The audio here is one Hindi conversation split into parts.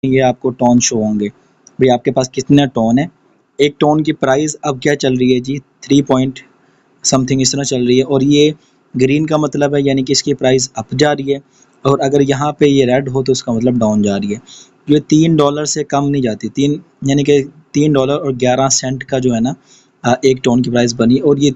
ये आपको टोन शो होंगे, भाई आपके पास कितना टोन है। एक टोन की प्राइस अब क्या चल रही है जी, 3 पॉइंट समथिंग इस तरह चल रही है, और ये ग्रीन का मतलब है यानी कि इसकी प्राइस अप जा रही है, और अगर यहाँ पे ये रेड हो तो उसका मतलब डाउन जा रही है। ये $3 से कम नहीं जाती, तीन यानी कि $3.11 का जो है ना एक टोन की प्राइस बनी, और ये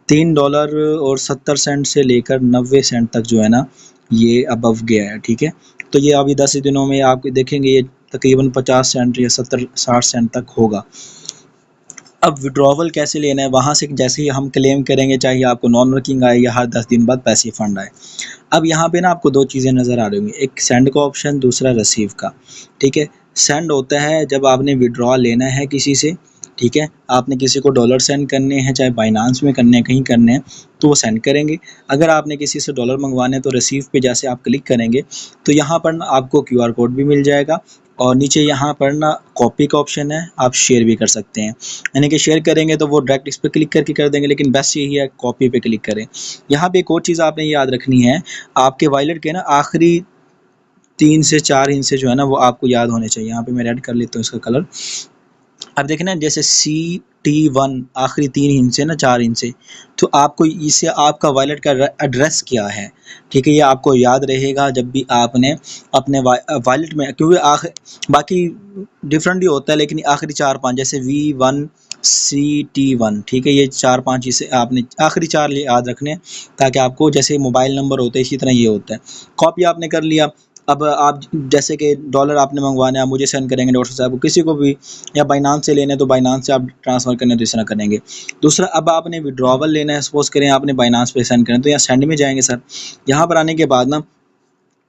$3.70 से लेकर 90 सेंट तक जो है ना ये अबव गया है, ठीक है। तो ये अभी 10 दिनों में आप देखेंगे ये तकरीबन 50 सेंट या 70-60 सेंट तक होगा। अब विड्रॉवल कैसे लेना है, वहाँ से जैसे ही हम क्लेम करेंगे, चाहे आपको नॉन वर्किंग आए या हर 10 दिन बाद पैसे फंड आए। अब यहाँ पे ना आपको दो चीज़ें नज़र आ रही होंगी, एक सेंड का ऑप्शन, दूसरा रिसीव का, ठीक है। सेंड होता है जब आपने विड्रॉ लेना है किसी से, ठीक है, आपने किसी को डॉलर सेंड करने हैं, चाहे बाइनांस में करने हैं, कहीं करने हैं, तो वो सेंड करेंगे। अगर आपने किसी से डॉलर मंगवाने हैं तो रिसीव पे जैसे आप क्लिक करेंगे तो यहाँ पर ना आपको QR कोड भी मिल जाएगा, और नीचे यहाँ पर ना कॉपी का ऑप्शन है, आप शेयर भी कर सकते हैं। यानी कि शेयर करेंगे तो वो डायरेक्ट इस पर क्लिक करके कर देंगे, लेकिन बेस्ट यही है कॉपी पे क्लिक करें। यहाँ पे एक और चीज़ आपने याद रखनी है, आपके वॉलेट के ना आखिरी 3 से 4 हिस्से जो है ना वो आपको याद होने चाहिए। यहाँ पे मैं रेड कर लेता हूँ इसका कलर। अब देखें ना, जैसे CT1 आखिरी 3 हिस्से ना 4 हिस्से, तो आपको इससे आपका वॉलेट का एड्रेस क्या है, ठीक है, ये आपको याद रहेगा जब भी आपने अपने वॉलेट में, क्योंकि बाकी डिफरेंट ही होता है, लेकिन आखिरी 4-5 जैसे V1 CT1, ठीक है, ये 4-5 इसे आपने आखिरी 4 याद रखने, ताकि आपको जैसे मोबाइल नंबर होते हैं इसी तरह ये होता है। कॉपी आपने कर लिया। अब आप जैसे कि डॉलर आपने मंगवाना है, मुझे सेंड करेंगे डॉक्टर साहब को, किसी को भी, या बाइनांस से लेने तो बाइनांस से आप ट्रांसफ़र करने तो इस तरह करेंगे। दूसरा, अब आपने विड्रॉवल लेना है, सपोज़ करें आपने बाइनांस पे सेंड करना है, तो यहाँ सेंड में जाएंगे सर। यहाँ पर आने के बाद ना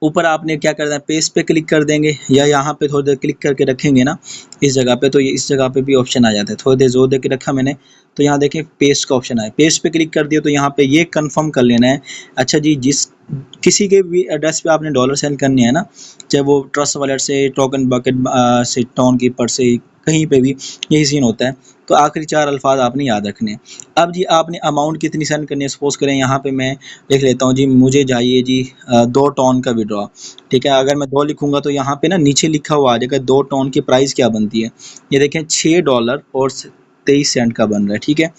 ऊपर आपने क्या करना है, पेस्ट पे क्लिक कर देंगे, या यहाँ पे थोड़ी देर क्लिक करके रखेंगे ना इस जगह पे, तो ये इस जगह पे भी ऑप्शन आ जाता है। थोड़ी देर जोर दे के रखा मैंने, तो यहाँ देखें पेस्ट का ऑप्शन आया, पेस्ट पे क्लिक कर दिया, तो यहाँ पे ये कंफर्म कर लेना है, अच्छा जी, जिस किसी के भी एड्रेस पे आपने डॉलर सेंड करने हैं ना, चाहे वो ट्रस्ट वॉलेट से, टोकन बकेट से, टोन कीपर से, कहीं पे भी यही सीन होता है। तो आखिरी 4 अल्फाज आपने याद रखने हैं। अब जी आपने अमाउंट कितनी सेंड करनी है, सपोज़ करें यहाँ पे मैं लिख लेता हूँ जी, मुझे चाहिए जी 2 टोन का विड्रॉ, ठीक है। अगर मैं 2 लिखूँगा तो यहाँ पे ना नीचे लिखा हुआ आ जाएगा 2 टोन की प्राइस क्या बनती है, ये देखें $6.23 का बन रहा है, ठीक है।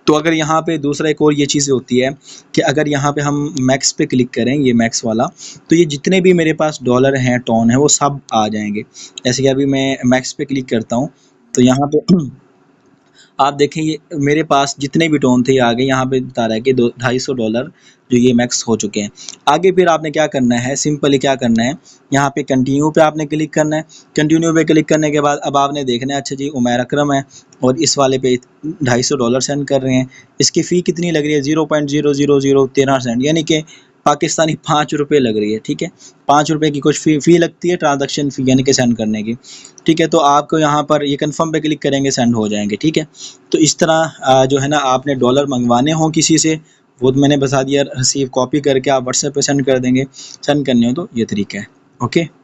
तो अगर यहाँ पे दूसरा एक और ये चीज़ होती है कि अगर यहाँ पे हम मैक्स पे क्लिक करें, ये मैक्स वाला, तो ये जितने भी मेरे पास डॉलर हैं, टोन है, वो सब आ जाएंगे। जैसे कि अभी मैं मैक्स पे क्लिक करता हूँ तो यहाँ पे आप देखें ये मेरे पास जितने भी टोन थे ये आ गए, यहाँ पे बता रहा है कि $250 जो ये मैक्स हो चुके हैं। आगे फिर आपने क्या करना है, सिंपली क्या करना है, यहाँ पे कंटिन्यू पे आपने क्लिक करना है। कंटिन्यू पे क्लिक करने के बाद अब आपने देखना है, अच्छा जी उमैर अकरम है और इस वाले पे $250 सेंड कर रहे हैं, इसकी फ़ी कितनी लग रही है, 0.0013 सेंट, यानी कि पाकिस्तानी 5 रुपये लग रही है, ठीक है। 5 रुपये की कुछ फ़ी लगती है, ट्रांजैक्शन फ़ी यानी कि सेंड करने की, ठीक है। तो आपको यहाँ पर ये कंफर्म पे क्लिक करेंगे, सेंड हो जाएंगे, ठीक है। तो इस तरह जो है ना आपने डॉलर मंगवाने हों किसी से, वो तो मैंने बता दिया, रिसीव कॉपी करके आप व्हाट्सएप पे सेंड कर देंगे, सेंड करने हो तो ये तरीका है, ओके।